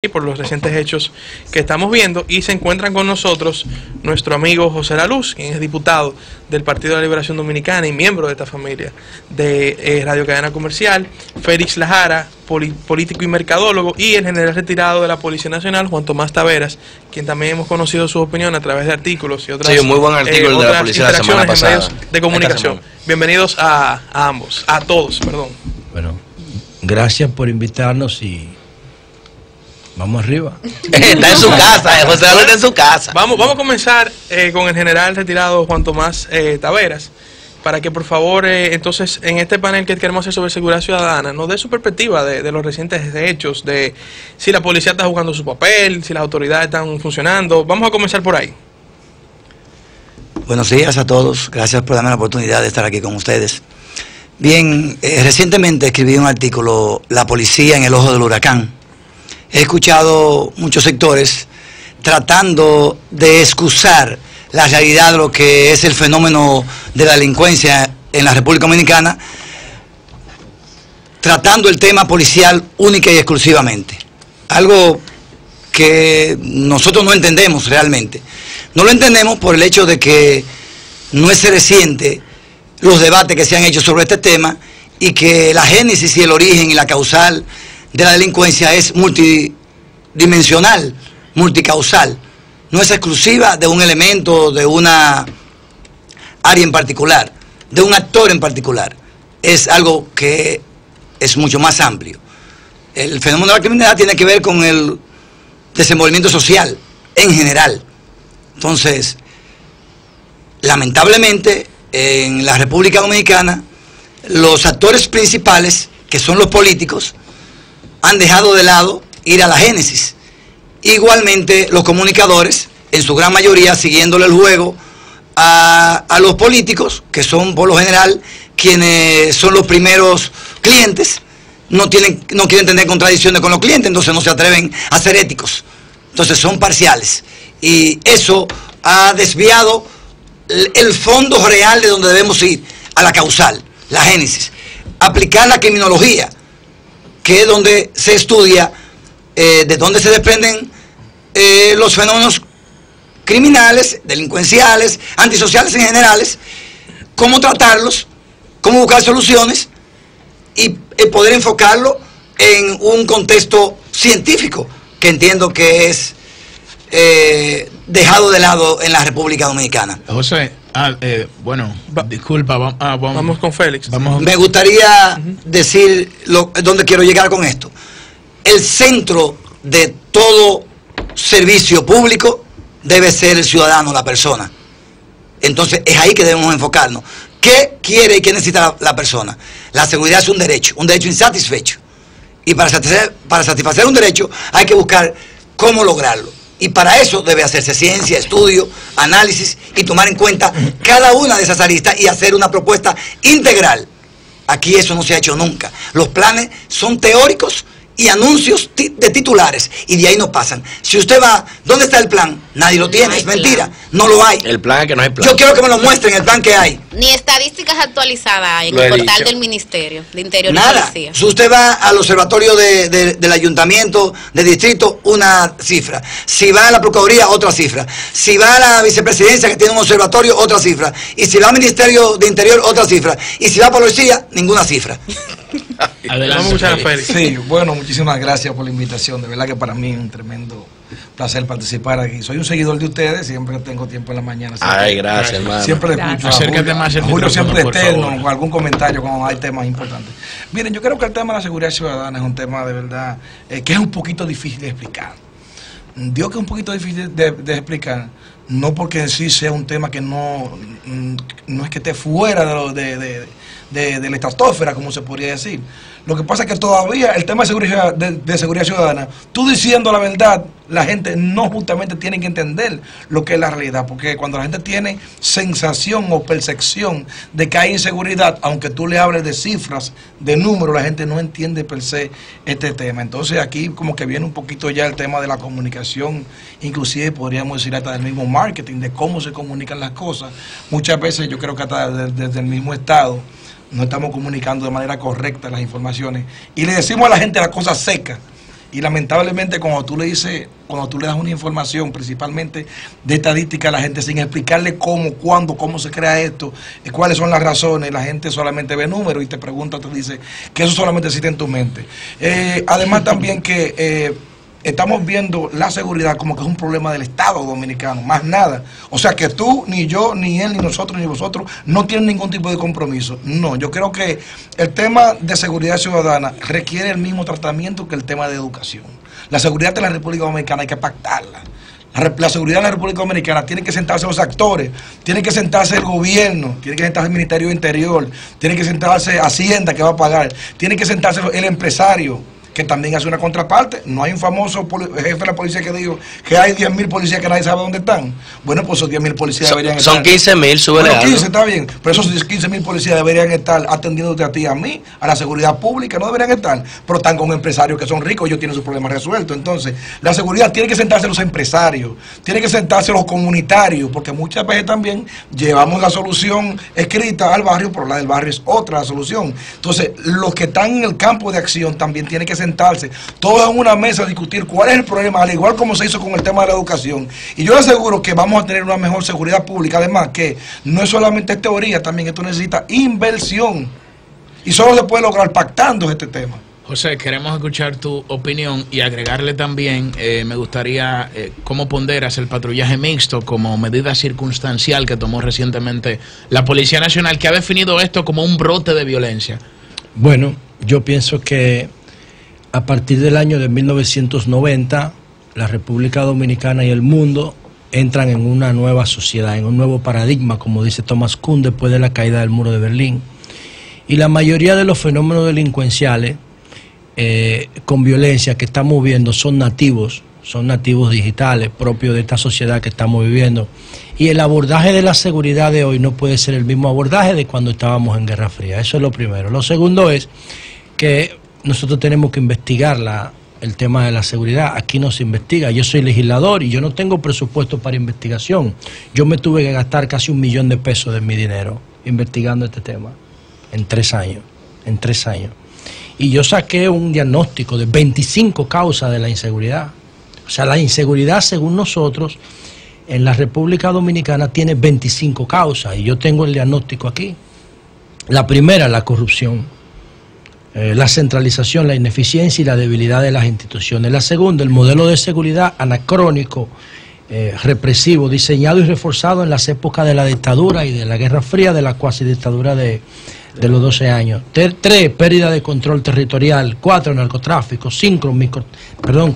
y por los recientes hechos que estamos viendo, y se encuentran con nosotros nuestro amigo José La Luz, quien es diputado del Partido de la Liberación Dominicana y miembro de esta familia de Radio Cadena Comercial, Félix Lajara, político y mercadólogo, y el general retirado de la Policía Nacional, Juan Tomás Taveras, quien también hemos conocido su opinión a través de artículos y otras, muy buen artículo de la policía la semana pasada, en medios de comunicación. Bienvenidos a ambos, a todos, perdón. Bueno, gracias por invitarnos y vamos arriba. Está en su casa, José La Luz está en su casa. Vamos a comenzar con el general retirado Juan Tomás Taveras, para que por favor, entonces, en este panel que queremos hacer sobre seguridad ciudadana, nos dé su perspectiva de los recientes hechos, de si la policía está jugando su papel, si las autoridades están funcionando. Vamos a comenzar por ahí. Buenos días a todos, gracias por darme la oportunidad de estar aquí con ustedes. Bien, recientemente escribí un artículo, La policía en el ojo del huracán. He escuchado muchos sectores tratando de excusar la realidad de lo que es el fenómeno de la delincuencia en la República Dominicana, tratando el tema policial única y exclusivamente. Algo que nosotros no entendemos realmente. No lo entendemos por el hecho de que no es reciente los debates que se han hecho sobre este tema y que la génesis y el origen y la causal de la delincuencia es multidimensional, multicausal. No es exclusiva de un elemento, de una área en particular, de un actor en particular. Es algo que es mucho más amplio. El fenómeno de la criminalidad tiene que ver con el desenvolvimiento social en general. Entonces, lamentablemente, en la República Dominicana, los actores principales, que son los políticos, han dejado de lado ir a la génesis. Igualmente los comunicadores, en su gran mayoría, siguiéndole el juego a los políticos, que son por lo general quienes son los primeros clientes, no quieren tener contradicciones con los clientes, entonces no se atreven a ser éticos. Entonces son parciales. Y eso ha desviado el fondo real de donde debemos ir, a la causal, la génesis. Aplicar la criminología, que es donde se estudia de dónde se desprenden los fenómenos criminales, delincuenciales, antisociales en generales, cómo tratarlos, cómo buscar soluciones y poder enfocarlo en un contexto científico, que entiendo que es dejado de lado en la República Dominicana. José, bueno, disculpa, vamos con Félix. Me gustaría decir dónde quiero llegar con esto. El centro de todo servicio público debe ser el ciudadano, la persona. Entonces es ahí que debemos enfocarnos. ¿Qué quiere y qué necesita la persona? La seguridad es un derecho insatisfecho. Y para satisfacer un derecho hay que buscar cómo lograrlo. Y para eso debe hacerse ciencia, estudio, análisis y tomar en cuenta cada una de esas aristas y hacer una propuesta integral. Aquí eso no se ha hecho nunca. Los planes son teóricos y anuncios de titulares, y de ahí no pasan. Si usted va, ¿dónde está el plan? Nadie lo tiene, es mentira, no lo hay. El plan es que no hay plan. Yo quiero que me lo muestren, el plan que hay. Ni estadísticas actualizadas en el portal del Ministerio de Interior y Policía. Si usted va al observatorio del ayuntamiento, de distrito, una cifra. Si va a la Procuraduría, otra cifra. Si va a la vicepresidencia, que tiene un observatorio, otra cifra. Y si va al Ministerio de Interior, otra cifra. Y si va a Policía, ninguna cifra. Adelante, Félix. Sí, bueno, muchísimas gracias por la invitación. De verdad que para mí es un tremendo placer participar aquí. Soy un seguidor de ustedes, siempre tengo tiempo en la mañana. Ay, gracias, hermano. Siempre le escucho. Acércate más el Julio siempre micrófono, eterno, con algún comentario cuando hay temas importantes. Miren, yo creo que el tema de la seguridad ciudadana es un tema de verdad que es un poquito difícil de explicar. Digo que es un poquito difícil de explicar, no porque en sí sea un tema que no es que esté fuera de la estratosfera, como se podría decir. Lo que pasa es que todavía el tema de seguridad ciudadana, tú diciendo la verdad, la gente no justamente tiene que entender lo que es la realidad, porque cuando la gente tiene sensación o percepción de que hay inseguridad, aunque tú le hables de cifras, de números, la gente no entiende per se este tema. Entonces aquí como que viene un poquito ya el tema de la comunicación, inclusive podríamos decir hasta del mismo marketing, de cómo se comunican las cosas. Muchas veces yo creo que hasta desde el mismo Estado no estamos comunicando de manera correcta las informaciones y le decimos a la gente las cosas secas Y lamentablemente cuando tú le das una información, principalmente de estadística a la gente, sin explicarle cómo, cuándo, cómo se crea esto, cuáles son las razones, la gente solamente ve números y te pregunta, te dice que eso solamente existe en tu mente. Además también que estamos viendo la seguridad como que es un problema del Estado dominicano, más nada. O sea que tú, ni yo, ni él, ni nosotros, ni vosotros no tienen ningún tipo de compromiso. No, yo creo que el tema de seguridad ciudadana requiere el mismo tratamiento que el tema de educación. La seguridad de la República Dominicana hay que pactarla. La seguridad de la República Dominicana tiene que sentarse los actores, tiene que sentarse el gobierno, tiene que sentarse el Ministerio de Interior, tiene que sentarse Hacienda que va a pagar, tiene que sentarse el empresario, que también hace una contraparte. No hay un famoso jefe de la policía que dijo que hay 10.000 policías que nadie sabe dónde están. Bueno, pues esos 10.000 policías deberían estar. Son 15.000, súbele algo. 15 está bien, pero esos 15.000 policías deberían estar atendiéndote a ti, a mí, a la seguridad pública, no deberían estar, pero están con empresarios que son ricos, ellos tienen sus problemas resueltos. Entonces, la seguridad tiene que sentarse los empresarios, tiene que sentarse los comunitarios, porque muchas veces también llevamos la solución escrita al barrio, pero la del barrio es otra solución. Entonces, los que están en el campo de acción también tienen que sentarse todos en una mesa a discutir cuál es el problema, al igual como se hizo con el tema de la educación. Y yo le aseguro que vamos a tener una mejor seguridad pública. Además que no es solamente teoría, también esto necesita inversión y solo se puede lograr pactando este tema. José, queremos escuchar tu opinión y agregarle también, me gustaría, cómo ponderas el patrullaje mixto como medida circunstancial que tomó recientemente la Policía Nacional, que ha definido esto como un brote de violencia. Bueno, yo pienso que a partir del año de 1990, la República Dominicana y el mundo entran en una nueva sociedad, en un nuevo paradigma, como dice Thomas Kuhn, después de la caída del muro de Berlín. Y la mayoría de los fenómenos delincuenciales con violencia que estamos viendo son nativos digitales, propios de esta sociedad que estamos viviendo. Y el abordaje de la seguridad de hoy no puede ser el mismo abordaje de cuando estábamos en Guerra Fría. Eso es lo primero. Lo segundo es que nosotros tenemos que investigar el tema de la seguridad. Aquí no se investiga. Yo soy legislador y yo no tengo presupuesto para investigación. Yo me tuve que gastar casi 1 millón de pesos de mi dinero investigando este tema en 3 años. Y yo saqué un diagnóstico de 25 causas de la inseguridad. O sea, la inseguridad, según nosotros, en la República Dominicana tiene 25 causas. Y yo tengo el diagnóstico aquí. La primera, la corrupción. La centralización, la ineficiencia y la debilidad de las instituciones. La segunda, el modelo de seguridad anacrónico, represivo, diseñado y reforzado en las épocas de la dictadura y de la Guerra Fría, de la cuasi dictadura de los 12 años. 3, pérdida de control territorial. 4, narcotráfico.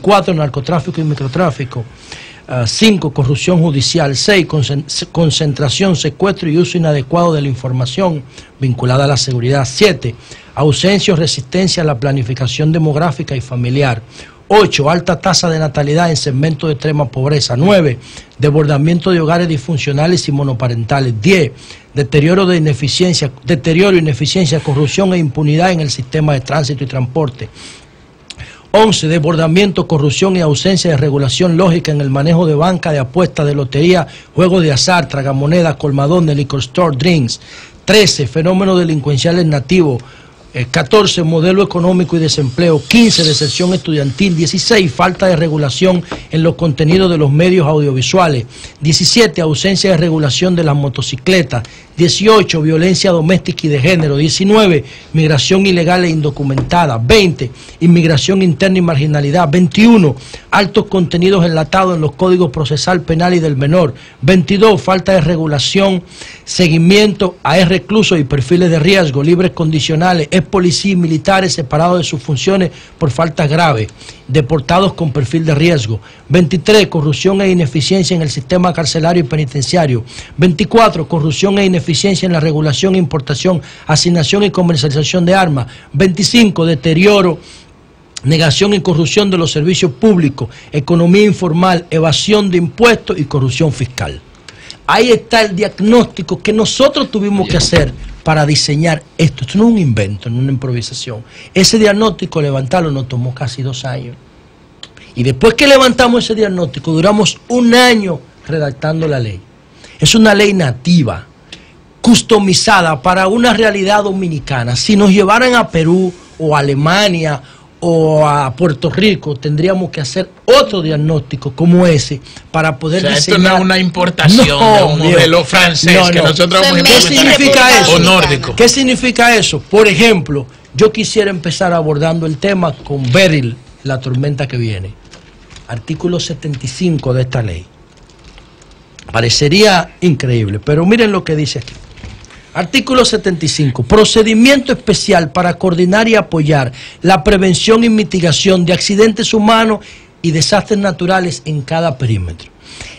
4, narcotráfico y microtráfico. 5, corrupción judicial. 6, concentración, secuestro y uso inadecuado de la información vinculada a la seguridad. 7, ausencia o resistencia a la planificación demográfica y familiar. 8, alta tasa de natalidad en segmentos de extrema pobreza. 9, desbordamiento de hogares disfuncionales y monoparentales. 10, deterioro, ineficiencia, corrupción e impunidad en el sistema de tránsito y transporte. 11, desbordamiento, corrupción y ausencia de regulación lógica en el manejo de banca, de apuestas, de lotería, juegos de azar, tragamonedas, colmadón, de liquor store, drinks. 13, fenómenos delincuenciales nativos. 14, modelo económico y desempleo. 15, deserción estudiantil. 16, falta de regulación en los contenidos de los medios audiovisuales. 17, ausencia de regulación de las motocicletas. 18, violencia doméstica y de género. 19, migración ilegal e indocumentada. 20, inmigración interna y marginalidad. 21, altos contenidos enlatados en los códigos procesal penal y del menor. 22, falta de regulación, seguimiento a reclusos y perfiles de riesgo, libres condicionales, policía y militares separados de sus funciones por faltas graves, deportados con perfil de riesgo. 23, corrupción e ineficiencia en el sistema carcelario y penitenciario. 24, corrupción e ineficiencia en la regulación, importación, asignación y comercialización de armas. 25, deterioro, negación y corrupción de los servicios públicos, economía informal, evasión de impuestos y corrupción fiscal. Ahí está el diagnóstico que nosotros tuvimos que hacer para diseñar esto. Esto no es un invento, no es una improvisación. Ese diagnóstico, levantarlo, nos tomó casi 2 años. Y después que levantamos ese diagnóstico, duramos 1 año redactando la ley. Es una ley nativa, customizada para una realidad dominicana. Si nos llevaran a Perú o a Alemania o a Puerto Rico, tendríamos que hacer otro diagnóstico como ese para poder diseñar. Esto no es una importación de un modelo francés que nosotros vamos a implementar. ¿Qué significa eso? O nórdico. ¿Qué significa eso? Por ejemplo, yo quisiera empezar abordando el tema con Beryl, la tormenta que viene. Artículo 75 de esta ley. Parecería increíble, pero miren lo que dice aquí. Artículo 75. Procedimiento especial para coordinar y apoyar la prevención y mitigación de accidentes humanos y desastres naturales en cada perímetro.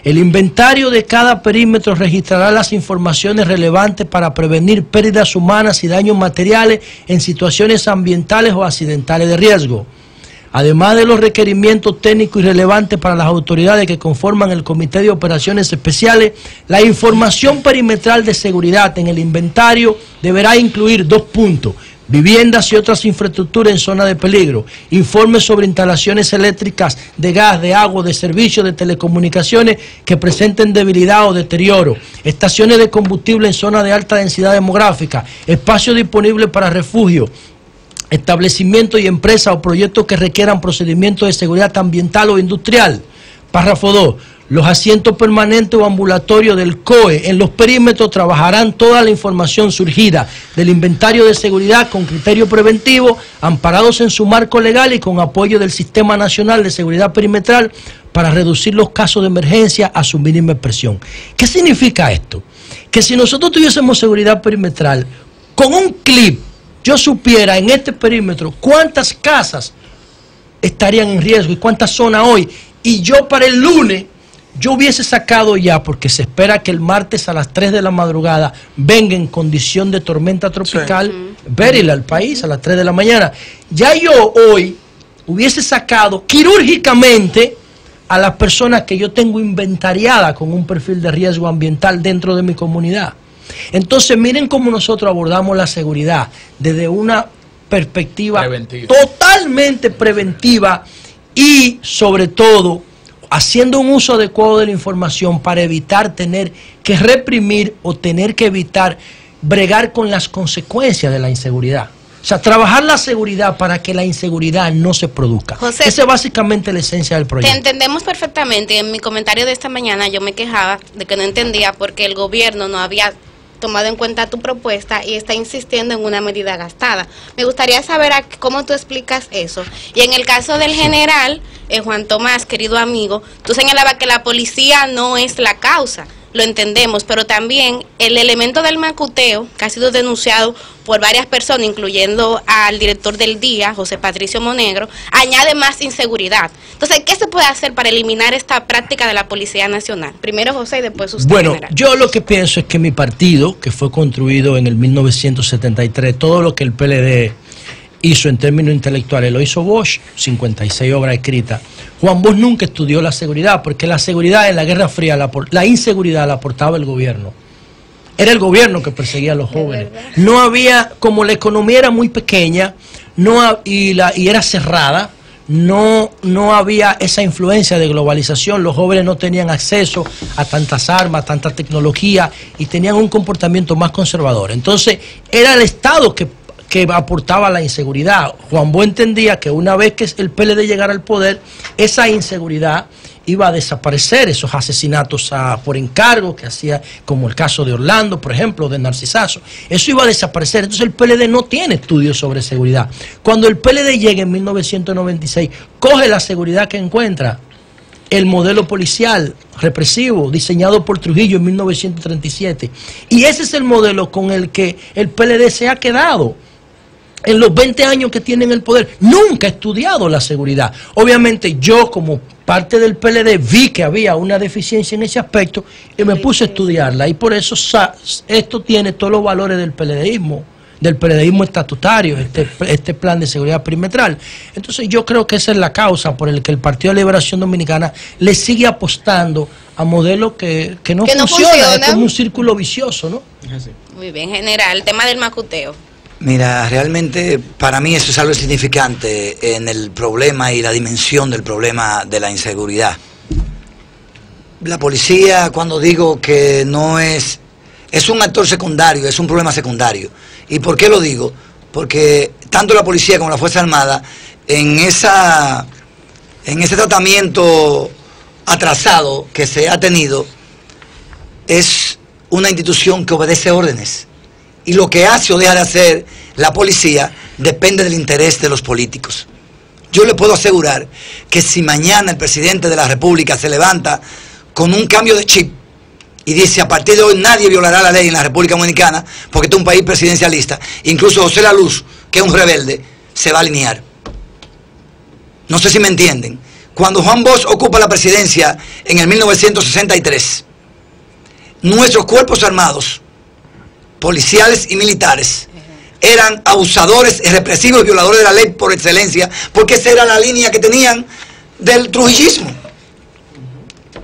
El inventario de cada perímetro registrará las informaciones relevantes para prevenir pérdidas humanas y daños materiales en situaciones ambientales o accidentales de riesgo. Además de los requerimientos técnicos y relevantes para las autoridades que conforman el Comité de Operaciones Especiales, la información perimetral de seguridad en el inventario deberá incluir 2 puntos: viviendas y otras infraestructuras en zona de peligro, informes sobre instalaciones eléctricas, de gas, de agua, de servicios de telecomunicaciones que presenten debilidad o deterioro, estaciones de combustible en zona de alta densidad demográfica, espacios disponibles para refugio, establecimientos y empresas o proyectos que requieran procedimientos de seguridad ambiental o industrial. Párrafo 2. Los asientos permanentes o ambulatorios del COE en los perímetros trabajarán toda la información surgida del inventario de seguridad con criterio preventivo, amparados en su marco legal y con apoyo del Sistema Nacional de Seguridad Perimetral para reducir los casos de emergencia a su mínima expresión. ¿Qué significa esto? Que si nosotros tuviésemos seguridad perimetral, con un clip yo supiera en este perímetro cuántas casas estarían en riesgo y cuántas zonas hoy, y yo para el lunes yo hubiese sacado ya, porque se espera que el martes a las 3 de la madrugada venga en condición de tormenta tropical, Beryl al país a las 3 de la mañana, ya yo hoy hubiese sacado quirúrgicamente a las personas que yo tengo inventariadas con un perfil de riesgo ambiental dentro de mi comunidad. Entonces miren cómo nosotros abordamos la seguridad desde una perspectiva totalmente preventiva y sobre todo haciendo un uso adecuado de la información para evitar tener que reprimir o tener que evitar bregar con las consecuencias de la inseguridad. O sea, trabajar la seguridad para que la inseguridad no se produzca. José, esa es básicamente la esencia del proyecto. Te entendemos perfectamente. En mi comentario de esta mañana yo me quejaba de que no entendía por qué el gobierno no había tomado en cuenta tu propuesta y está insistiendo en una medida gastada. Me gustaría saber cómo tú explicas eso. Y en el caso del general, Juan Tomás, querido amigo, tú señalabas que la policía no es la causa. Lo entendemos, pero también el elemento del macuteo, que ha sido denunciado por varias personas, incluyendo al director del día, José Patricio Monegro, añade más inseguridad. Entonces, ¿qué se puede hacer para eliminar esta práctica de la Policía Nacional? Primero José y después usted. Bueno, general. yo lo que pienso es que mi partido, que fue construido en el 1973, todo lo que el PLD hizo en términos intelectuales, lo hizo Bosch, 56 obras escritas. Juan Bosch nunca estudió la seguridad, porque la seguridad en la Guerra Fría, la inseguridad la aportaba el gobierno. Era el gobierno que perseguía a los jóvenes. No había, como la economía era muy pequeña y era cerrada, no había esa influencia de globalización. Los jóvenes no tenían acceso a tantas armas, tanta tecnología y tenían un comportamiento más conservador. Entonces, era el Estado que aportaba la inseguridad. Juan Bosch entendía que una vez que el PLD llegara al poder, esa inseguridad iba a desaparecer, esos asesinatos por encargo que hacía, como el caso de Orlando, por ejemplo, de Narcisazo, eso iba a desaparecer. Entonces el PLD no tiene estudios sobre seguridad. Cuando el PLD llega en 1996, coge la seguridad que encuentra, el modelo policial represivo diseñado por Trujillo en 1937, y ese es el modelo con el que el PLD se ha quedado en los 20 años que tienen el poder. Nunca ha estudiado la seguridad. Obviamente yo, como parte del PLD, vi que había una deficiencia en ese aspecto y me puse a estudiarla, y por eso esto tiene todos los valores del PLDismo estatutario, este plan de seguridad perimetral. Entonces yo creo que esa es la causa por la que el Partido de Liberación Dominicana le sigue apostando a modelos que no funcionan. Es como un círculo vicioso, ¿no? Muy bien, general, el tema del macuteo. Mira, realmente para mí eso es algo significante en el problema y la dimensión del problema de la inseguridad. La policía, cuando digo que no es un actor secundario, es un problema secundario. ¿Y por qué lo digo? Porque tanto la policía como la Fuerza Armada en ese tratamiento atrasado que se ha tenido, es una institución que obedece órdenes. Y lo que hace o deja de hacer la policía depende del interés de los políticos. Yo le puedo asegurar que si mañana el presidente de la República se levanta con un cambio de chip y dice a partir de hoy nadie violará la ley en la República Dominicana porque este es un país presidencialista, incluso José La Luz, que es un rebelde, se va a alinear. No sé si me entienden. Cuando Juan Bosch ocupa la presidencia en el 1963, nuestros cuerpos armados, policiales y militares, eran abusadores, represivos y violadores de la ley por excelencia, porque esa era la línea que tenían del trujillismo.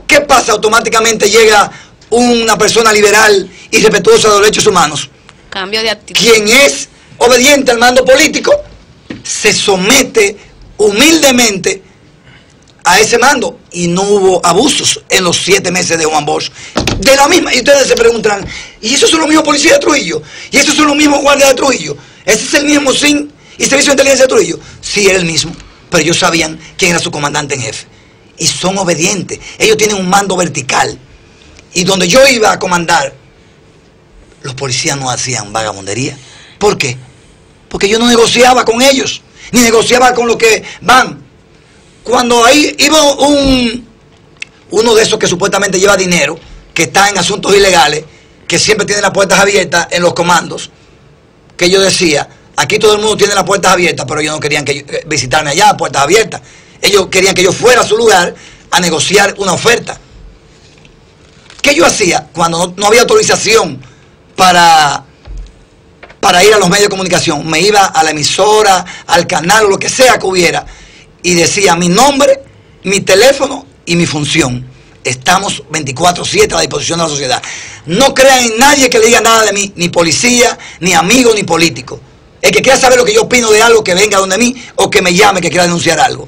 ¿Qué pasa? Automáticamente llega una persona liberal y respetuosa de los derechos humanos. Cambio de actitud. Quien es obediente al mando político se somete humildemente a ese mando, y no hubo abusos en los 7 meses de Juan Bosch. De la misma, y ustedes se preguntarán, ¿y esos son los mismos policías de Trujillo? ¿Y esos son los mismos guardias de Trujillo? ¿Ese es el mismo SIN y Servicio de Inteligencia de Trujillo? Sí, era el mismo, pero ellos sabían quién era su comandante en jefe. Y son obedientes. Ellos tienen un mando vertical. Y donde yo iba a comandar, los policías no hacían vagabundería. ¿Por qué? Porque yo no negociaba con ellos, ni negociaba con los que van. Cuando ahí iba uno de esos que supuestamente lleva dinero, que está en asuntos ilegales, que siempre tiene las puertas abiertas en los comandos, que yo decía, aquí todo el mundo tiene las puertas abiertas, pero ellos no querían que visitarme allá, puertas abiertas. Ellos querían que yo fuera a su lugar a negociar una oferta. ¿Qué yo hacía cuando no había autorización para ir a los medios de comunicación? Me iba a la emisora, al canal o lo que sea que hubiera, y decía mi nombre, mi teléfono y mi función. Estamos 24/7 a la disposición de la sociedad. No crean en nadie que le diga nada de mí, ni policía, ni amigo, ni político. El que quiera saber lo que yo opino de algo, que venga donde mí o que me llame, que quiera denunciar algo.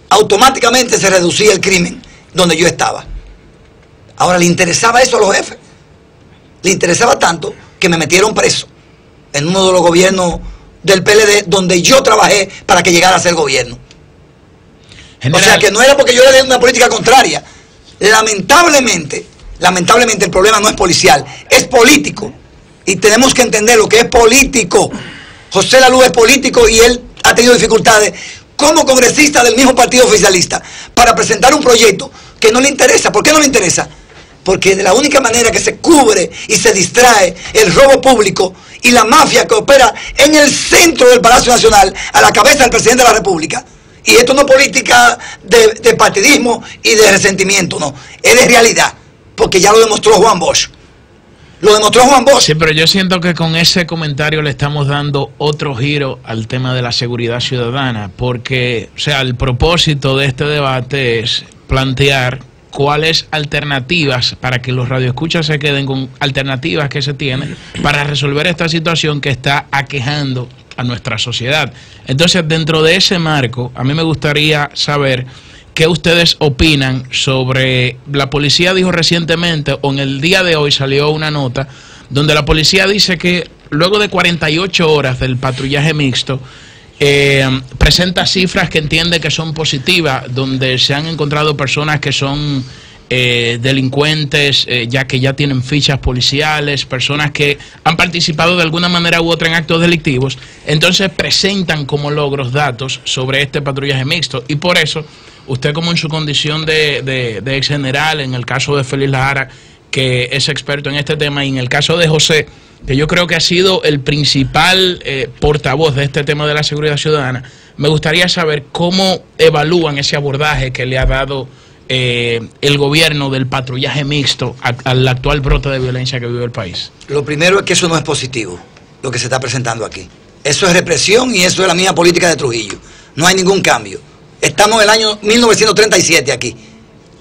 Automáticamente se reducía el crimen donde yo estaba. Ahora, ¿le interesaba eso a los jefes? Le interesaba tanto que me metieron preso en uno de los gobiernos del PLD donde yo trabajé para que llegara a ser gobierno. General. O sea que no era porque yo era de una política contraria. Lamentablemente el problema no es policial, es político. Y tenemos que entender lo que es político. José La Luz es político y él ha tenido dificultades como congresista del mismo partido oficialista para presentar un proyecto que no le interesa. ¿Por qué no le interesa? Porque de la única manera que se cubre y se distrae el robo público y la mafia que opera en el centro del Palacio Nacional, a la cabeza del presidente de la República. Y esto no es política de partidismo y de resentimiento, no. Es de realidad, porque ya lo demostró Juan Bosch. Lo demostró Juan Bosch. Sí, pero yo siento que con ese comentario le estamos dando otro giro al tema de la seguridad ciudadana, porque, o sea, el propósito de este debate es plantear cuáles alternativas, para que los radioescuchas se queden con alternativas que se tienen para resolver esta situación que está aquejando a nuestra sociedad. Entonces, dentro de ese marco, a mí me gustaría saber qué ustedes opinan sobre... La policía dijo recientemente, o en el día de hoy salió una nota, donde la policía dice que luego de 48 horas del patrullaje mixto, presenta cifras que entiende que son positivas, donde se han encontrado personas que son delincuentes, ya que ya tienen fichas policiales, personas que han participado de alguna manera u otra en actos delictivos. Entonces presentan como logros datos sobre este patrullaje mixto, y por eso usted, como en su condición de ex general, en el caso de Félix Lara, que es experto en este tema, y en el caso de José, que yo creo que ha sido el principal portavoz de este tema de la seguridad ciudadana, me gustaría saber cómo evalúan ese abordaje que le ha dado el gobierno del patrullaje mixto al actual brote de violencia que vive el país. Lo primero es que eso no es positivo, lo que se está presentando aquí. Eso es represión y eso es la misma política de Trujillo. No hay ningún cambio. Estamos en el año 1937 aquí,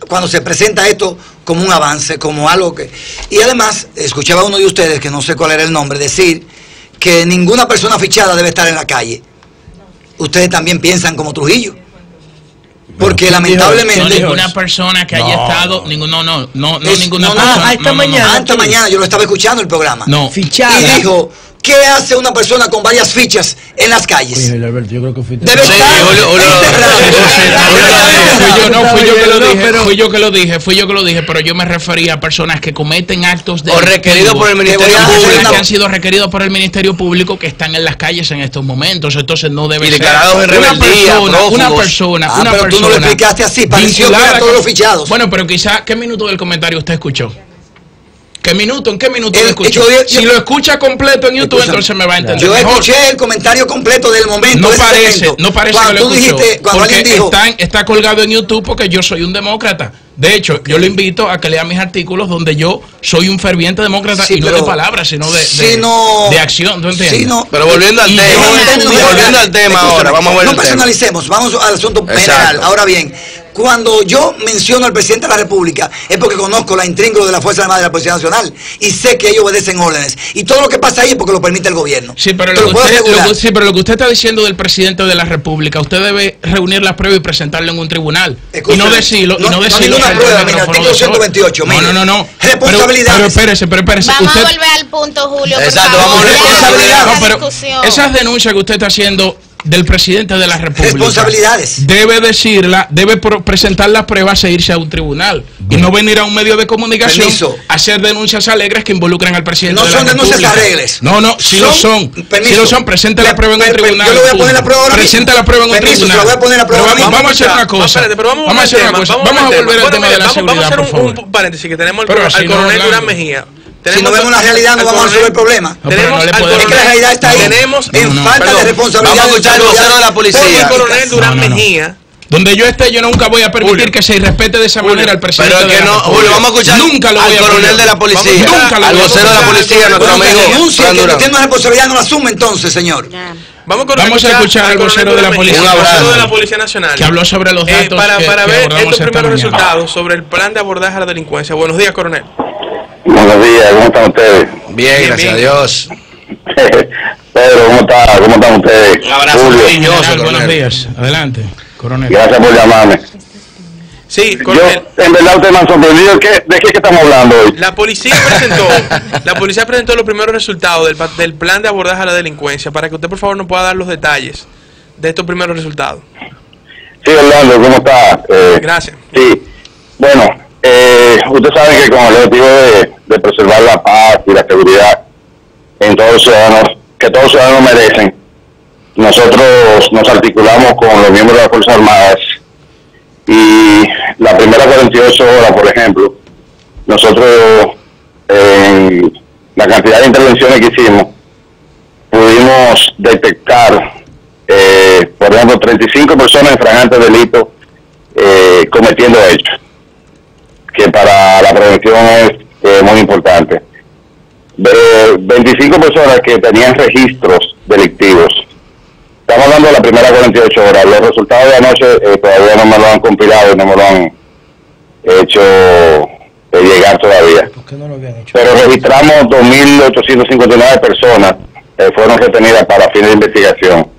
cuando se presenta esto como un avance, como algo que... Y además, escuchaba a uno de ustedes, que no sé cuál era el nombre, decir que ninguna persona fichada debe estar en la calle. Ustedes también piensan como Trujillo. Porque lamentablemente... No, ninguna persona que haya estado... Ninguna persona. Esta mañana yo lo estaba escuchando el programa. No. Fichada. Y dijo, ¿Qué hace una persona con varias fichas en las calles? Oye, Alberto, yo creo que fuiste... Debe estar Fui yo que lo dije, pero yo me refería a personas que cometen actos de o requeridos por el Ministerio Público, que han sido requeridos por el Ministerio Público, que están en las calles en estos momentos. Entonces no debe ser una persona tú no lo explicaste así, pareció que eran todos los fichados. Bueno, pero quizá, ¿qué minuto del comentario usted escuchó? ¿En qué minuto lo escuchó? Si lo escucha completo en YouTube, entonces me va a entender. Yo escuché el comentario completo del momento. No parece cuando que lo escuchó, cuando porque alguien dijo, está colgado en YouTube porque yo soy un demócrata. De hecho, yo lo invito a que lea mis artículos donde yo soy un ferviente demócrata, y no de palabras, sino de acción, ¿tú entiendes? Sí, no, pero volviendo al tema ahora, vamos a ver. No personalicemos, vamos al asunto general. Ahora bien, cuando yo menciono al presidente de la República es porque conozco la intríngulo de la Fuerza Armada y de la Policía Nacional y sé que ellos obedecen órdenes. Y todo lo que pasa ahí es porque lo permite el gobierno. Sí, pero lo que usted está diciendo del presidente de la República, usted debe reunir las pruebas y presentarlo en un tribunal. Escúchame, y no decirlo. No ninguna prueba, mira, artículo 128. No. Responsabilidades. Pero espérese. Vamos a volver al punto, Julio. Exacto, vamos a volver a responsabilidades. Esas denuncias que usted está haciendo del presidente de la República, responsabilidades, debe decirla, debe presentar las pruebas e irse a un tribunal y no venir a un medio de comunicación a hacer denuncias alegres que involucran al presidente de la República. No son denuncias alegres. No, si lo son. Si lo son, presente la prueba en un tribunal. Yo le voy a poner la prueba ahora mismo. Presente la prueba en un tribunal. Se la voy a poner la prueba ahora mismo. Vamos a hacer una cosa. Vamos a volver al tema de la seguridad, vamos a por hacer favor. un paréntesis que tenemos al coronel Durán Mejía. Si no vemos la realidad, no vamos a resolver el problema. Tenemos es que la realidad está ahí. Tenemos en falta de responsabilidad. Vamos a escuchar al vocero de la policía. El coronel Durán Mejía. Donde yo esté, yo nunca voy a permitir que se irrespete de esa manera al presidente. Pero que no, Julio, vamos a escuchar al coronel de la policía, al vocero de la policía, nuestro amigo. Que tiene una responsabilidad, no la asume entonces, señor. Vamos a escuchar al vocero de la policía, nacional, que habló sobre los datos para ver estos primeros resultados sobre el plan de abordaje a la delincuencia. Buenos días, coronel. Buenos días, ¿cómo están ustedes? Bien, gracias a Dios. Pedro, ¿cómo están ustedes? Un abrazo cariñoso, buenos días. Adelante, coronel. Gracias por llamarme. Sí, coronel. En verdad usted me ha sorprendido. ¿De qué estamos hablando hoy? La policía presentó los primeros resultados del plan de abordaje a la delincuencia, para que usted por favor nos pueda dar los detalles de estos primeros resultados. Sí, Orlando, ¿cómo está? Gracias. Sí, bueno, ustedes saben que con el objetivo de preservar la paz y la seguridad en todos los ciudadanos, que todos los ciudadanos merecen, nosotros nos articulamos con los miembros de las Fuerzas Armadas y la primera 48 horas, por ejemplo, nosotros en la cantidad de intervenciones que hicimos pudimos detectar, por ejemplo, 35 personas en flagrantes delitos cometiendo hechos, que para la prevención es muy importante. De 25 personas que tenían registros delictivos. Estamos hablando de la primera 48 horas. Los resultados de anoche todavía no me lo han compilado y no me lo han hecho llegar todavía. ¿Por qué no lo habían hecho? Pero registramos 2.859 personas fueron retenidas para fines de investigación.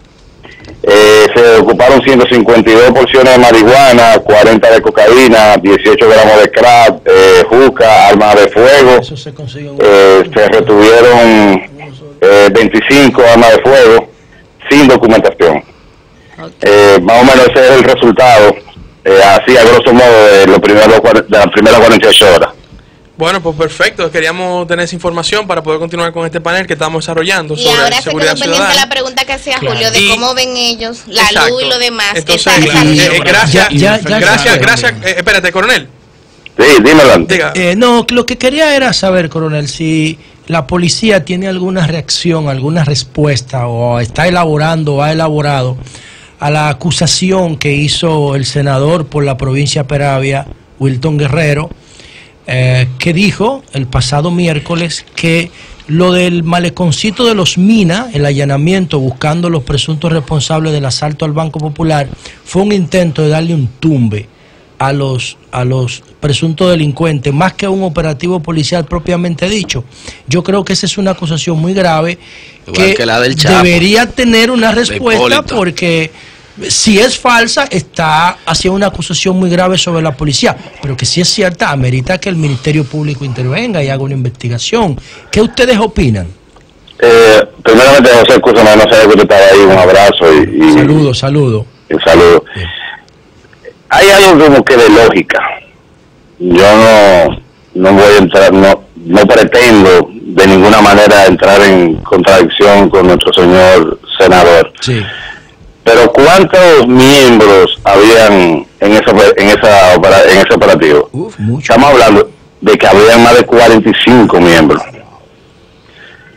Se ocuparon 152 porciones de marihuana, 40 de cocaína, 18 gramos de crack, juca, armas de fuego. Eso se consigue se retuvieron 25 armas de fuego sin documentación. Más o menos ese es el resultado, así a grosso modo, de las primeras 48 horas. Bueno, pues perfecto. Queríamos tener esa información para poder continuar con este panel que estamos desarrollando sobre ahora seguridad se quedó pendiente la pregunta que hacía Julio de cómo ven ellos la luz y lo demás. Entonces, gracias. Espérate, coronel. Sí, dímelo. No, lo que quería era saber, coronel, si la policía tiene alguna reacción, alguna respuesta, o está elaborando o ha elaborado a la acusación que hizo el senador por la provincia Peravia, Wilton Guerrero, que dijo el pasado miércoles que lo del maleconcito de los Mina, el allanamiento buscando los presuntos responsables del asalto al Banco Popular, fue un intento de darle un tumbe a los presuntos delincuentes, más que un operativo policial propiamente dicho. Yo creo que esa es una acusación muy grave, que la del Chapo, debería tener una respuesta, porque si es falsa, está haciendo una acusación muy grave sobre la policía, pero que si es cierta, amerita que el Ministerio Público intervenga y haga una investigación. ¿Qué ustedes opinan? primeramente, José, escúchame, no sabía que usted estaba ahí. Un abrazo y Saludo. Un saludo. Hay algo como que de lógica. Yo no voy a entrar, no pretendo de ninguna manera entrar en contradicción con nuestro señor senador. Sí. Pero ¿cuántos miembros habían en ese operativo? Mucho. Estamos hablando de que habían más de 45 miembros.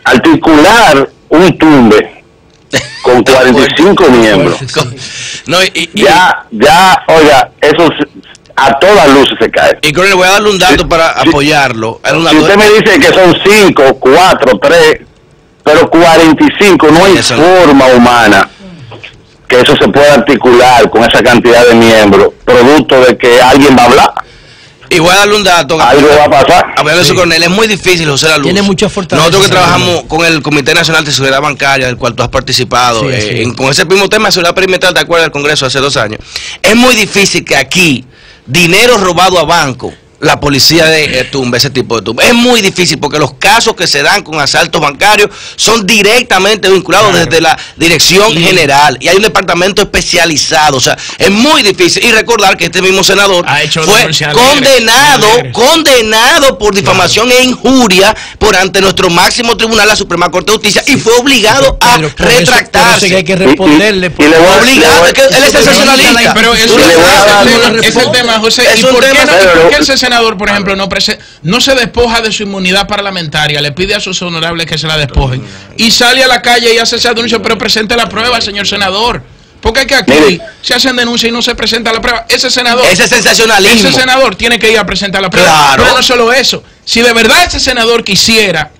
Articular un tumbe con 45 miembros. No, Ya, oiga, eso a todas luces se cae. Y le voy a darle un dato para apoyarlo. Si usted me dice que son 5, 4, 3, pero 45, no hay forma humana que eso se pueda articular con esa cantidad de miembros, producto de que alguien va a hablar. Y voy a darle un dato. Algo va a pasar. Sí. Con él es muy difícil, José La Luz. Tiene mucha fortaleza. Nosotros que trabajamos con el Comité Nacional de Seguridad Bancaria, del cual tú has participado, con ese mismo tema de seguridad perimetral, ¿te acuerdas del Congreso hace 2 años? Es muy difícil que aquí, dinero robado a banco, la policía de tumba, ese tipo de tumba. Es muy difícil porque los casos que se dan con asaltos bancarios son directamente vinculados desde la dirección general y hay un departamento especializado. O sea, es muy difícil. Y recordar que este mismo senador fue condenado por difamación e injuria por ante nuestro máximo tribunal, la Suprema Corte de Justicia, y fue obligado a retractarse. Hay que responderle. Obligado, es que él es sensacionalista. Pero eso es el tema, José. ¿Y por qué ese senador, por ejemplo, no se despoja de su inmunidad parlamentaria, le pide a sus honorables que se la despojen y sale a la calle y hace esa denuncia, pero presente la prueba, señor senador? Porque es que aquí se hacen denuncias y no se presenta la prueba. Ese senador tiene que ir a presentar la prueba. Claro. Pero no solo eso, si de verdad ese senador quisiera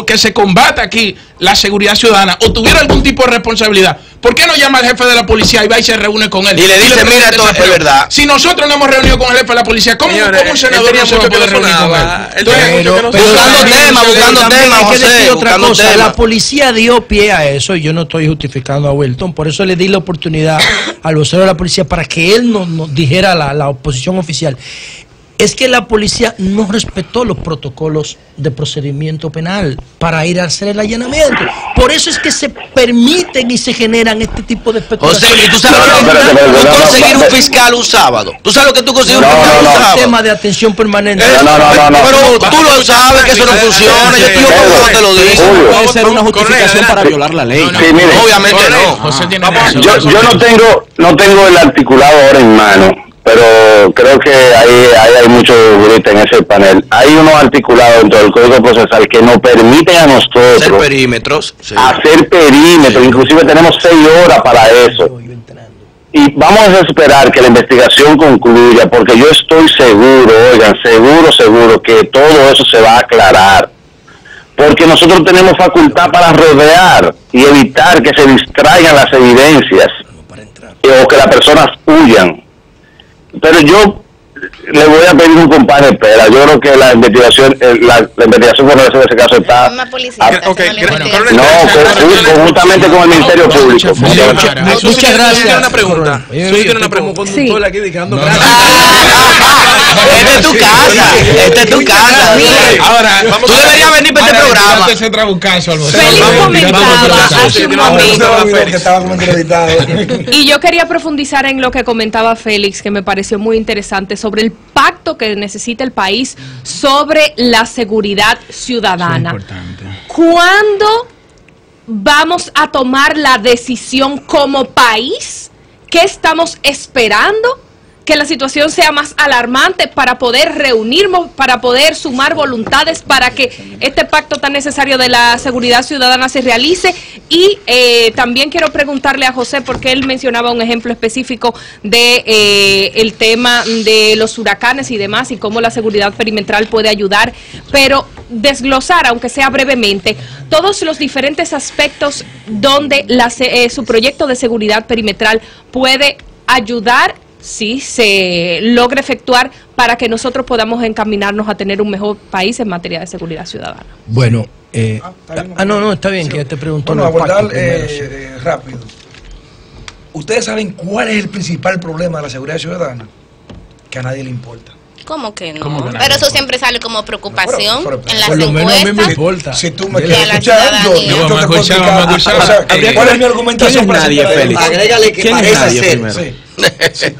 que se combata aquí la seguridad ciudadana o tuviera algún tipo de responsabilidad, ¿por qué no llama al jefe de la policía y va y se reúne con él? Y le dice, mira, esto es verdad. Si nosotros no hemos reunido con el jefe de la policía, ¿cómo un senador no se va a poder reunir con él? Buscando temas, José, buscando temas. La policía dio pie a eso y yo no estoy justificando a Wilton, por eso le di la oportunidad al vocero de la policía para que él nos dijera la oposición oficial. Es que la policía no respetó los protocolos de procedimiento penal para ir a hacer el allanamiento. Por eso es que se permiten y se generan este tipo de especulaciones. José, ¿y tú sabes lo que tú conseguir un fiscal un sábado? ¿Tú sabes lo que tú consigues un fiscal un sábado? Es un tema de atención permanente. Pero tú lo sabes que eso no funciona. Yo te lo digo. Puede ser una justificación para violar la ley. Sí, mire, obviamente no. Yo no tengo el articulado ahora en mano, pero creo que hay mucho grito en ese panel. Hay unos articulados dentro del Código Procesal que nos permiten a nosotros hacer perímetros. Inclusive tenemos 6 horas para eso. Y vamos a esperar que la investigación concluya, porque yo estoy seguro, seguro que todo eso se va a aclarar. Porque nosotros tenemos facultad para rodear y evitar que se distraigan las evidencias o que las personas huyan. Pero yo le voy a pedir un compadre espera. Yo creo que la investigación con relación a ese caso está conjuntamente con el Ministerio Público. Muchas gracias. Una pregunta. Tiene una pregunta. Esta es tu casa. Ahora, tú deberías venir para este programa. Félix comentaba hace un momento, y yo quería profundizar en lo que comentaba Félix, que me pareció muy interesante, sobre el pacto que necesita el país sobre la seguridad ciudadana. ¿Cuándo vamos a tomar la decisión como país? ¿Qué estamos esperando? Que la situación sea más alarmante para poder reunirnos, para poder sumar voluntades para que este pacto tan necesario de la seguridad ciudadana se realice. Y también quiero preguntarle a José, porque él mencionaba un ejemplo específico de el tema de los huracanes y demás, y cómo la seguridad perimetral puede ayudar, pero desglosar, aunque sea brevemente, todos los diferentes aspectos donde su proyecto de seguridad perimetral puede ayudar si se logra efectuar para que nosotros podamos encaminarnos a tener un mejor país en materia de seguridad ciudadana. Bueno, está bien, que ya te preguntó. Bueno, abordar rápido. ¿Ustedes saben cuál es el principal problema de la seguridad ciudadana? Que a nadie le importa. ¿Cómo que no? ¿Cómo que no? Pero eso siempre sale como preocupación en las por lo menos a mí me encuestas. importa. Si tú me De quieres la escuchar, ciudadanía. yo Vamos a te puedo escuchar, explicar. vamos a escuchar. O sea, ¿cuál es mi argumentación ¿Quién es nadie, para Félix? Agrégale que ¿Quién es parece nadie ser. primero? Sí.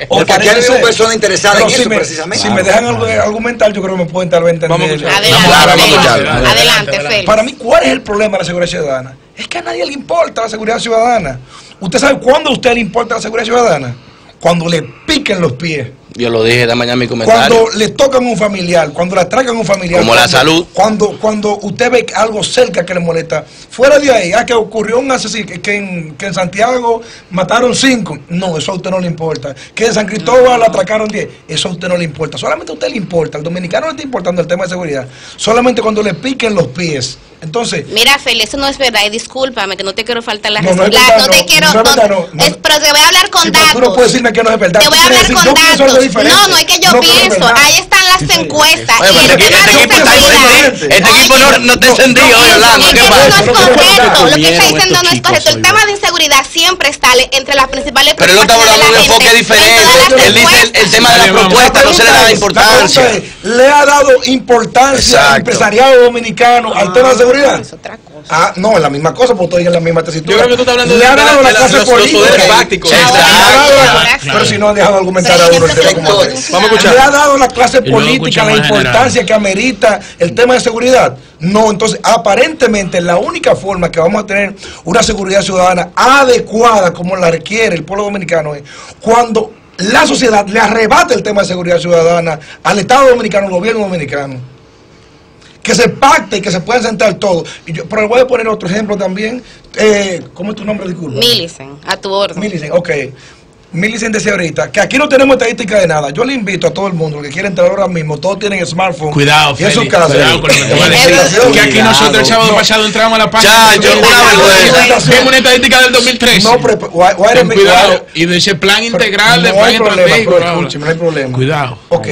Porque aquí hay una persona interesada Pero en si eso me, precisamente. Si me dejan argumentar, yo creo que me pueden tal vez entender. Vamos a escuchar. Adelante, Félix. Para mí, ¿cuál es el problema de la seguridad ciudadana? Es que a nadie le importa la seguridad ciudadana. ¿Usted sabe cuándo a usted le importa la seguridad ciudadana? Cuando le piquen los pies. Yo lo dije esta mañana en mi comentario. Cuando le tocan a un familiar, cuando le atracan a un familiar. Como la salud. Cuando usted ve algo cerca que le molesta. Fuera de ahí, que ocurrió un asesinato, que en Santiago mataron 5. No, eso a usted no le importa. Que en San Cristóbal atracaron 10. Eso a usted no le importa. Solamente a usted le importa. Al dominicano no le está importando el tema de seguridad. Solamente cuando le piquen los pies. Entonces, mira, Félix, eso no es verdad. Y discúlpame que no te quiero faltar la No, no es respuesta. verdad, No te no, quiero. no es verdad, no. Pero te voy a hablar con sí, pero datos. tú no puedes decirme que no es verdad. Te voy a Tú hablar quieres con decir, yo pienso algo datos. diferente. No, no es que yo No, pero es pienso. verdad. Ahí están las encuestas. Oye, Y pero el tema este de equipo está seguridad. diferente. Este equipo no está encendido hoy, Orlando. Es ¿Qué que eso pasa? no es correcto. Lo que Comieron está diciendo estos no es chicos correcto. El hoy, tema de inseguridad siempre está entre las principales Pero él no está preocupaciones hablando de un la enfoque gente, diferente. en todas las Él dice el encuestas. tema de la propuesta no se le da importancia. Le ha dado importancia al Exacto. empresariado dominicano al tema de seguridad. Es otra cosa. Ah, no, es la misma cosa, porque estoy en la misma tesitura. Yo creo que tú estás hablando le ha de dado la- la de clase los política. poderes fácticos. Le ha dado Exacto. la- Pero si no han dejado de argumentar a uno el tema como es. Vamos a escuchar. Le ha dado la clase Y luego política la escuchamos en importancia que amerita el tema de seguridad. No, entonces aparentemente la única forma que vamos a tener una seguridad ciudadana adecuada como la requiere el pueblo dominicano es cuando la sociedad le arrebate el tema de seguridad ciudadana al Estado dominicano, al gobierno dominicano. Que se pacte y que se puedan sentar todos. Pero le voy a poner otro ejemplo también. ¿Cómo es tu nombre? Disculpa. Millicent, a tu orden. Millicent, ok. Millicent decía ahorita que aquí no tenemos estadística de nada. Yo le invito a todo el mundo que quiera entrar ahora mismo. Todos tienen smartphone. Cuidado, y en sus Félix, casas. cuidado con lo que te voy a decir. Que aquí nosotros el sábado pasado entramos a la página. Chacho, una vergüenza. Vemos una estadística del 2013. No, pero Ten cuidado. Y de ese plan integral de no hay plan problema, estratégico. pero escúcheme, no hay problema. Cuidado. Ok.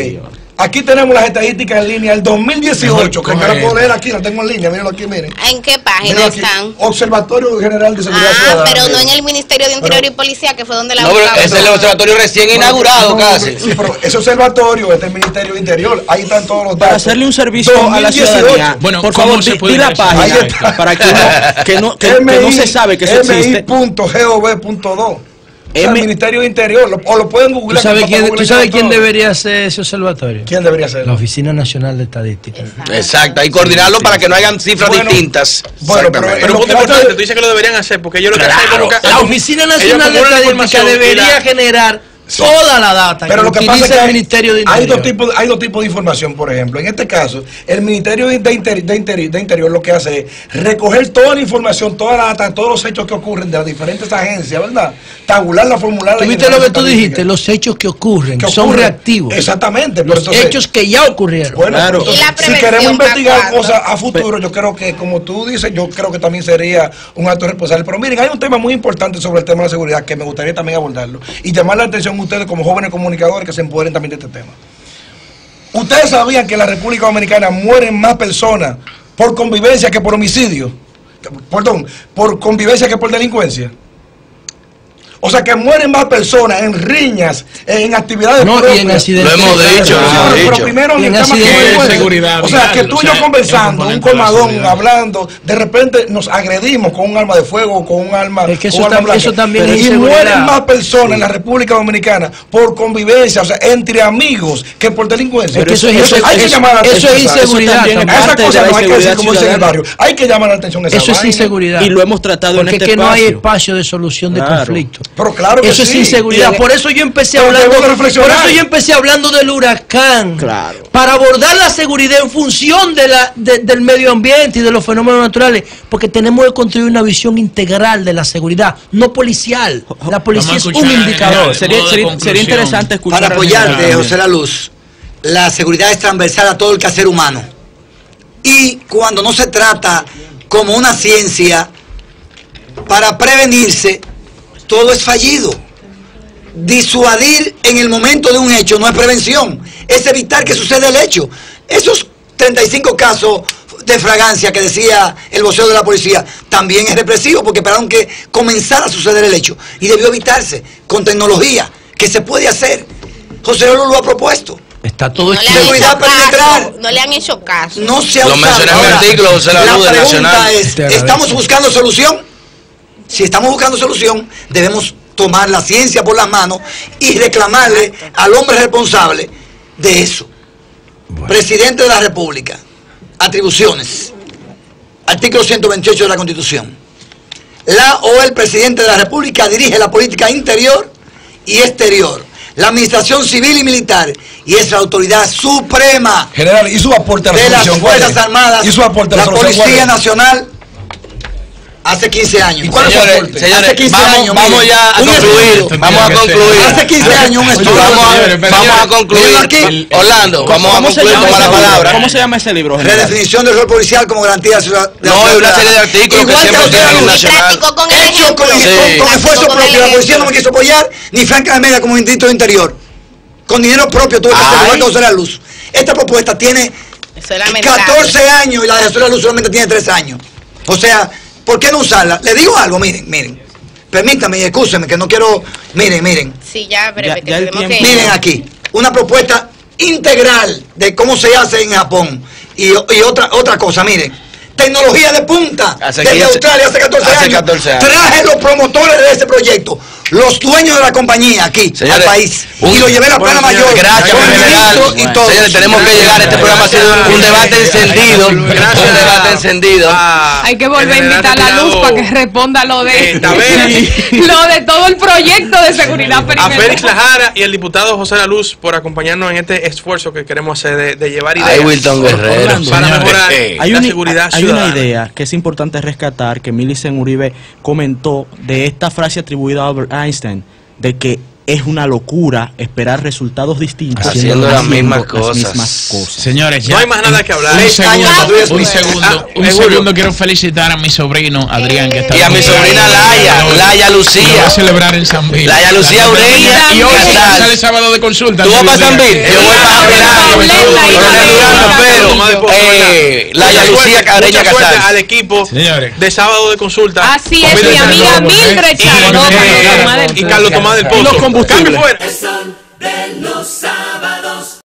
Aquí tenemos las estadísticas en línea del 2018, que no la puedo leer aquí, la tengo en línea, mírenlo aquí, miren. ¿En qué página Mírenlo aquí. están? Observatorio General de Seguridad Ah, Ciudadana. pero no en el Ministerio de Interior y Policía, que fue donde la No, pero buscamos. ese es el observatorio recién inaugurado casi. Sí, pero ese observatorio es del Ministerio de Interior, ahí están todos los datos. Para hacerle un servicio a la 2018. ciudadanía, Bueno, por ¿cómo favor, se puede di la ingresar? Ahí página está. para que no se sabe que eso existe. mi.gov.do. O sea, el Ministerio de Interior, o lo pueden ¿Tú googlear. sabes con quién, Google tú sabes y quién todo. debería hacer ese observatorio? ¿Quién debería ser? La Oficina Nacional de Estadística. Exacto, y coordinarlo para que no hayan cifras Bueno, distintas. bueno, pero Exactamente. Pero un Lo punto que importante, pasa- tú dices que lo deberían hacer, porque ellos lo que Claro. hacen es colocar- La Oficina Nacional de acumulan la Estadística información y debería la- generar toda la data Pero lo que pasa es utiliza que el Ministerio de hay Interior. hay dos tipos de información, por ejemplo. En este caso, el Ministerio de Interior lo que hace es recoger toda la información, toda la data, todos los hechos que ocurren de las diferentes agencias, ¿verdad? Tabularla, formularla. ¿Tú viste lo que tú dijiste? Los hechos que ocurren son reactivos. Exactamente. Pero Los entonces, hechos que ya ocurrieron. bueno, Claro. entonces, ¿Y la si prevención queremos investigar para cuándo? cosas a futuro, yo creo que, como tú dices, yo creo que también sería un acto responsable. Pero miren, hay un tema muy importante sobre el tema de la seguridad que me gustaría también abordarlo y llamar la atención a ustedes como jóvenes comunicadores que se empoderen también de este tema. ¿Ustedes sabían que en la República Dominicana mueren más personas por convivencia que por homicidio? Perdón, por convivencia que por delincuencia. O sea, que mueren más personas en riñas, en actividades No, y en propias. accidentes. Lo hemos dicho, Pero, lo hemos pero dicho. primero en Y el en tema que accidentes. no hay Seguridad o sea, que vial, tú o y yo sea, conversando, el un componente de la colmadón, seguridad. hablando, de repente nos agredimos con un arma de fuego o con un arma, Es que eso con un arma tam- blanca. eso también Pero es y inseguridad. mueren más personas en la República Dominicana por convivencia, o sea, entre amigos, que por delincuencia. Es que eso es- hay que eso- llamar la eso atención. es ¿sabes? inseguridad también es también. Esas parte de cosas la no hay que decir inseguridad como dice en el ciudadana. barrio. Hay que llamar la atención a esa Eso es vaina. inseguridad. Y lo hemos tratado Porque en es este que no hay espacio. espacio de solución de Claro. conflicto. Pero claro que Eso es sí. inseguridad. Y en- Por eso yo empecé Pero hablando. tengo que Por reflexionar. eso yo empecé hablando del huracán. Claro. Para abordar la seguridad en función del medio ambiente y de los fenómenos naturales. Porque tenemos que construir una visión integral de la seguridad, no policial. La policía Vamos a es un escuchar, indicador. sería conclusión. interesante escuchar Para al apoyarte, general. José La Luz, la seguridad es transversal a todo el quehacer humano. Y cuando no se trata como una ciencia para prevenirse, todo es fallido. Disuadir en el momento de un hecho no es prevención, es evitar que suceda el hecho. Esos 35 casos de fragancia que decía el vocero de la policía también es represivo porque esperaron que comenzara a suceder el hecho y debió evitarse con tecnología que se puede hacer. José Lolo lo ha propuesto. Está todo No le escrito. han Seguridad hecho caso, perimetral. no le han hecho caso. No se ha Lo usado. mencioné en mi Ahora, artículo, José La Luz, la de pregunta Nacional. es, ¿estamos buscando solución? Si estamos buscando solución, debemos tomar la ciencia por las manos y reclamarle al hombre responsable de eso. Presidente de la República. Atribuciones. Artículo 128 de la Constitución. La o el presidente de la República dirige la política interior y exterior, la administración civil y militar, y es la autoridad suprema General, ¿y su aporte a la de las solución? ¿Cuál es? Fuerzas Armadas, ¿Y su aporte a la la solución? ¿Cuál Policía es? Nacional, hace 15 años. ¿Y cuál es su Señores, aporte? señores, Hace 15 vamos, años, vamos miren, ya a un concluir. estudio. Vamos a concluir. Hace 15 años un estudio. Vamos a concluir. Miren aquí. Orlando, vamos a ¿Cómo se concluir llama con ese la libro? palabra. ¿Cómo se llama ese libro, general? Redefinición del rol policial como garantía de la ciudad. No, hay una serie de artículos que Igual siempre José tienen Luz, en Y Nacional. práctico con el hecho ejemplo. con esfuerzo Con el propio. La policía no me ejemplo. quiso apoyar, ni Franca de Meda como ministro de Interior. Con dinero propio tuve que hacer igual que José La Luz. Esta propuesta tiene Eso es lamentable. 14 años y la de José La Luz solamente tiene 3 años. O sea, ¿por qué no usarla? Le digo algo, miren. Permítanme y excúsenme que no quiero. Miren. Sí, ya, breve, que Ya el tenemos que tiempo. ir. Miren aquí. Una propuesta integral de cómo se hace en Japón. Y otra cosa, miren. Tecnología de punta Hace desde 15 Australia hace 14 hace años. 14 años. Traje los promotores de ese proyecto, los dueños de la compañía aquí, Señores, al país. un- Y lo llevé a la plana mayor. Gracias, con el general. ministro y todo. Señores, tenemos que llegar. Este programa ha sido un debate encendido. Gracias. Un debate encendido. Hay que volver a invitar a la Luz para que responda lo de lo de todo el proyecto de seguridad A perimetral. Félix Lajara y al diputado José La Luz por acompañarnos en este esfuerzo que queremos hacer de llevar ideas Ay, Wilton Guerrero. Orlando, para señores, mejorar Hay la una, seguridad hay una ciudadana. idea que es importante rescatar que Millicent Uribe comentó de esta frase atribuida a Albert Einstein de que es una locura esperar resultados distintos Haciendo las mismas mismas cosas. Señores, ya No hay más nada que hablar. un Julio. segundo quiero felicitar a mi sobrino Adrián que está Y a mi cumpliendo sobrina años. Laia Lo va Lucía. a celebrar en San Vil. Laia Lucía Ureña Y hoy Casal. sale sábado de consulta. ¿Tú vas para San Vil? Yo voy para Laia Lucía Careña Mucha suerte al Casal. equipo Señores. de sábado de consulta. Así es, mi amiga Mildred Chacón, Y Carlos Tomás del Pozo. Los combustibles. Cambio fuera. Son de los sábados.